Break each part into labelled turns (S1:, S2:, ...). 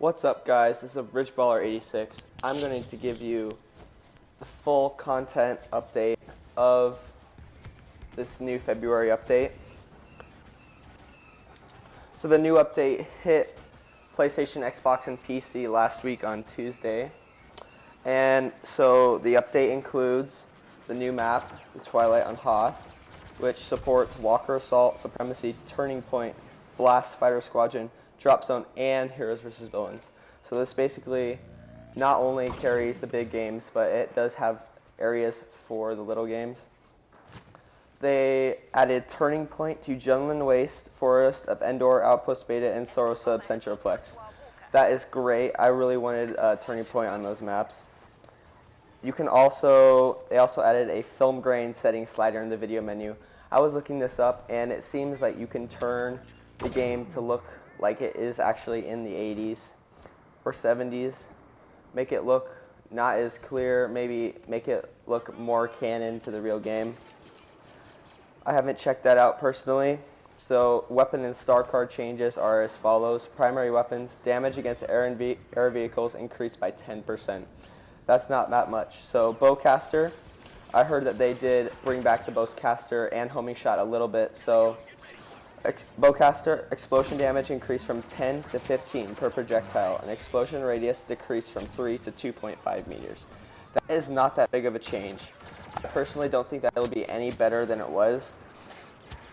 S1: What's up, guys? This is Origballer86. I'm going to give you the full content update of this new February update. So the new update hit PlayStation, Xbox, and PC last week on Tuesday. And so the update includes the new map, the Twilight on Hoth, which supports Walker Assault, Supremacy, Turning Point, Blast, Fighter Squadron, Drop Zone, and Heroes vs. Villains. So this basically not only carries the big games, but it does have areas for the little games. They added Turning Point to Junglin Waste, Forest of Endor, Outpost Beta, and Soro Sub Centroplex. That is great. I really wanted Turning Point on those maps. They also added a film grain setting slider in the video menu. I was looking this up, and it seems like you can turn the game to look like it is actually in the 80s or 70s. Make it look not as clear, maybe make it look more canon to the real game. I haven't checked that out personally. So weapon and star card changes are as follows. Primary weapons, damage against air vehicles increased by 10%. That's not that much. So bowcaster, I heard that they did bring back the bowcaster and homing shot a little bit. So bowcaster, explosion damage increased from 10 to 15 per projectile, and explosion radius decreased from 3 to 2.5 meters. That is not that big of a change. I personally don't think that it will be any better than it was.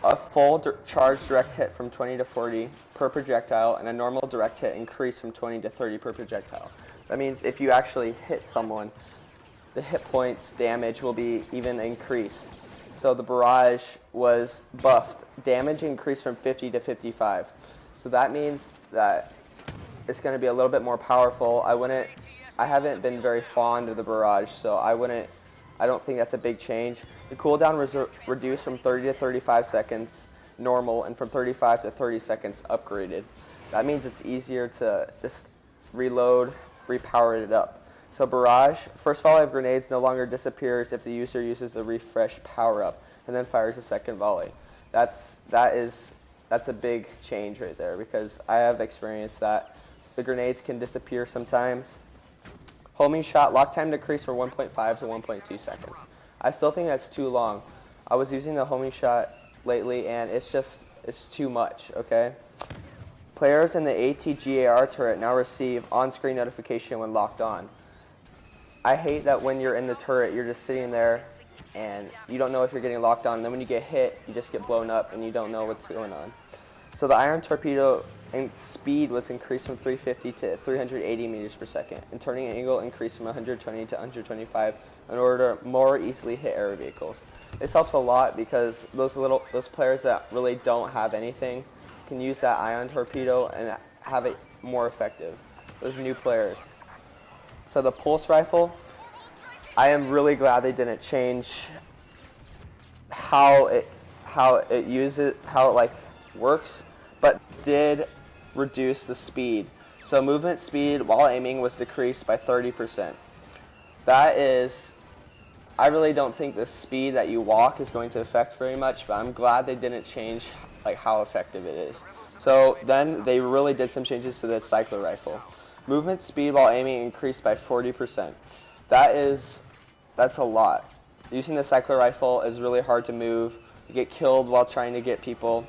S1: A full charge direct hit from 20 to 40 per projectile, and a normal direct hit increased from 20 to 30 per projectile. That means if you actually hit someone, the hit points damage will be even increased. So the barrage was buffed. Damage increased from 50 to 55. So that means that it's going to be a little bit more powerful. I haven't been very fond of the barrage, so I don't think that's a big change. The cooldown was reduced from 30 to 35 seconds normal, and from 35 to 30 seconds upgraded. That means it's easier to just reload, repower it up. So barrage, first volley of grenades no longer disappears if the user uses the refresh power-up and then fires a second volley. That's a big change right there, because I have experienced that. The grenades can disappear sometimes. Homing shot, lock time decreased from 1.5 to 1.2 seconds. I still think that's too long. I was using the homing shot lately, and it's too much, okay? Players in the ATGAR turret now receive on-screen notification when locked on. I hate that when you're in the turret, you're just sitting there and you don't know if you're getting locked on. And then when you get hit, you just get blown up and you don't know what's going on. So the iron torpedo and speed was increased from 350 to 380 meters per second, and turning angle increased from 120 to 125 in order to more easily hit air vehicles. This helps a lot because those players that really don't have anything can use that ion torpedo and have it more effective. Those new players. So the pulse rifle, I am really glad they didn't change how it works, but did reduce the speed. So movement speed while aiming was decreased by 30%. I really don't think the speed that you walk is going to affect very much, but I'm glad they didn't change how effective it is. So then they really did some changes to the cycler rifle. Movement speed while aiming increased by 40%. That's a lot. Using the cycler rifle is really hard to move. You get killed while trying to get people.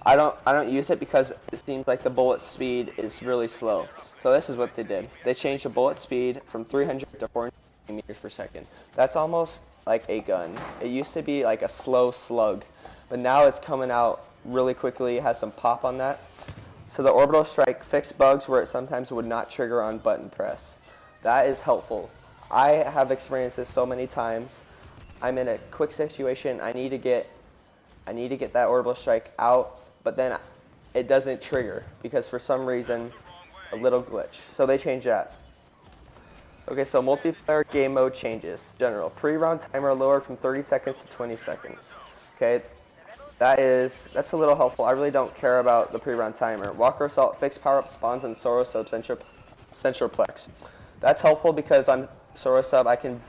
S1: I don't use it because it seems like the bullet speed is really slow. So this is what they did. They changed the bullet speed from 300 to 400 meters per second. That's almost like a gun. It used to be like a slow slug, but now it's coming out really quickly. It has some pop on that. So the orbital strike fixed bugs where it sometimes would not trigger on button press. That is helpful. I have experienced this so many times. I'm in a quick situation. I need to get that orbital strike out, but then it doesn't trigger because for some reason a little glitch. So they changed that. Okay, so multiplayer game mode changes. General pre-round timer lowered from 30 seconds to 20 seconds. Okay. That's a little helpful. I really don't care about the pre-round timer. Walker Assault fixed power-up spawns on Soro Sub Centroplex. That's helpful because on Soro Sub I can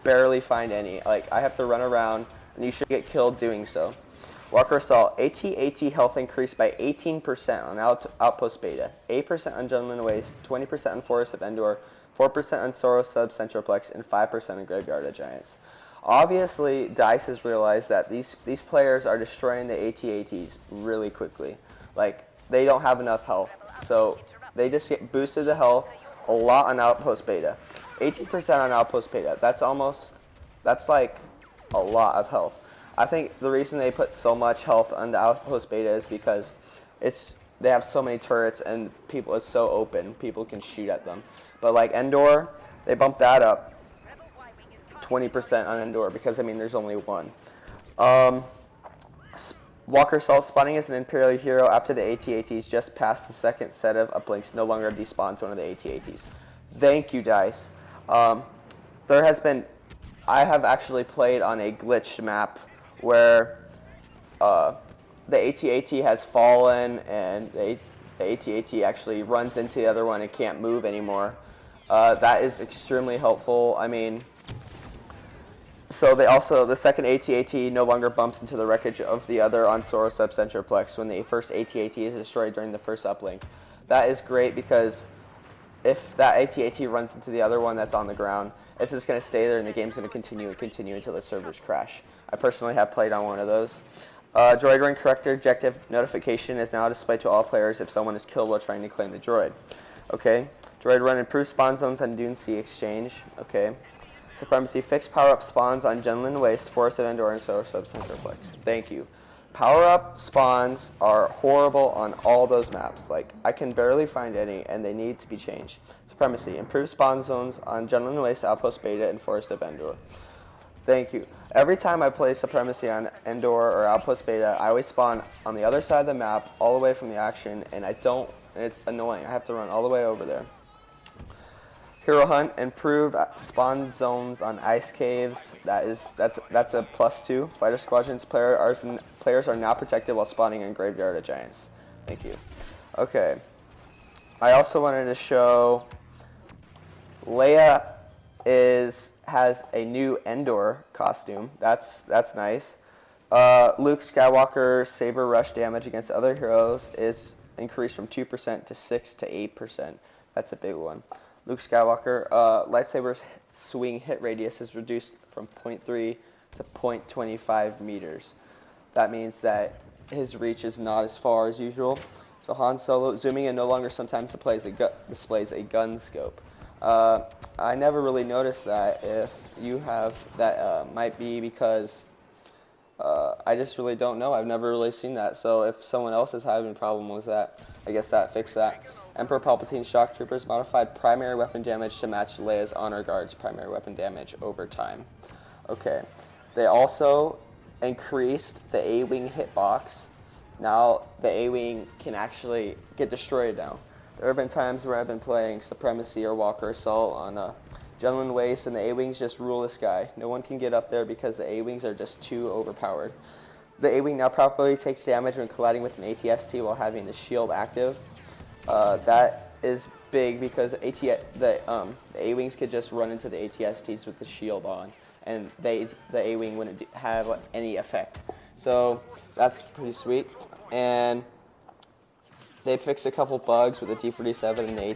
S1: barely find any. I have to run around, and you should get killed doing so. Walker Assault, AT-AT health increased by 18% on Outpost Beta, 8% on Jundland Waste, 20% on Forest of Endor, 4% on Soro Sub Centroplex, and 5% on Graveyard of Giants. Obviously, DICE has realized that these players are destroying the AT-ATs really quickly. Like, they don't have enough health, so they just get boosted the health a lot on Outpost Beta. 18% on Outpost Beta, that's like a lot of health. I think the reason they put so much health on the Outpost Beta is because they have so many turrets and it's so open, people can shoot at them. But like Endor, they bumped that up 20% on Endor because, I mean, there's only one. Walker Assault spawning as an Imperial hero after the AT-ATs just passed the second set of uplinks no longer despawns one of the AT-ATs. Thank you, DICE. I have actually played on a glitched map where the AT-AT has fallen and the AT-AT actually runs into the other one and can't move anymore. That is extremely helpful. I mean, so the second AT-AT no longer bumps into the wreckage of the other on Soro Sub Centroplex when the first AT-AT is destroyed during the first uplink. That is great because if that AT-AT runs into the other one that's on the ground, it's just going to stay there and the game's going to continue and continue until the servers crash. I personally have played on one of those. Droid Run Corrector objective notification is now displayed to all players if someone is killed while trying to claim the droid. Okay. Droid Run improves spawn zones on Dune Sea Exchange. Okay. Supremacy fixed power-up spawns on Jundland Waste, Forest of Endor, and Soro Sub Centroplex. Thank you. Power-up spawns are horrible on all those maps. Like, I can barely find any, and they need to be changed. Supremacy improves spawn zones on Jundland Waste, Outpost Beta, and Forest of Endor. Thank you. Every time I play Supremacy on Endor or Outpost Beta, I always spawn on the other side of the map, all the way from the action, and it's annoying. I have to run all the way over there. Hero Hunt, improved spawn zones on ice caves. That's a +2. Fighter Squadrons players are now protected while spawning in Graveyard of Giants. Thank you. Okay. I also wanted to show Leia has a new Endor costume. That's nice. Luke Skywalker saber rush damage against other heroes is increased from 2% to 6 to 8%. That's a big one. Luke Skywalker, lightsaber's swing hit radius is reduced from 0.3 to 0.25 meters. That means that his reach is not as far as usual. So Han Solo, zooming in no longer sometimes displays a gun scope. I never really noticed that. If you have, that might be because I just really don't know. I've never really seen that. So if someone else is having a problem with that, I guess that fixed that. Emperor Palpatine's Shock Troopers modified primary weapon damage to match Leia's Honor Guard's primary weapon damage over time. Okay. They also increased the A-Wing hitbox. Now the A-Wing can actually get destroyed now. There have been times where I've been playing Supremacy or Walker Assault on Jundland Waste and the A-Wings just rule the sky. No one can get up there because the A-Wings are just too overpowered. The A-Wing now properly takes damage when colliding with an AT-ST while having the shield active. That is big because the A-Wings could just run into the AT-STs with the shield on, and the A-Wing wouldn't have any effect. So that's pretty sweet. And they fixed a couple bugs with the T-47 and the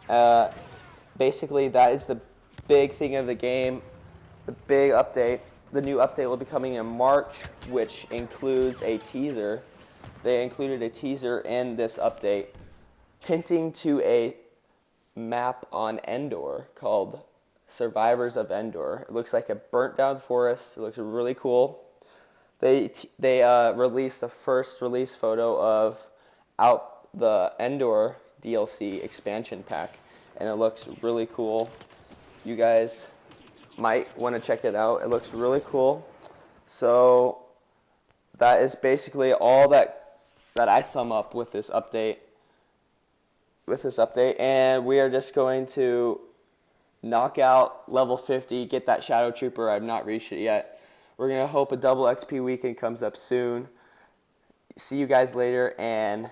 S1: AT-AT. Basically, that is the big thing of the game, the big update. The new update will be coming in March, which includes a teaser. They included a teaser in this update, hinting to a map on Endor called Survivors of Endor. It looks like a burnt-down forest. It looks really cool. They released the first release photo of the Endor DLC expansion pack, and it looks really cool. You guys might want to check it out. It looks really cool. So that is basically all that I sum up with this update. And we are just going to knock out level 50, get that Shadow Trooper. I've not reached it yet. We're going to hope a double XP weekend comes up soon. See you guys later, and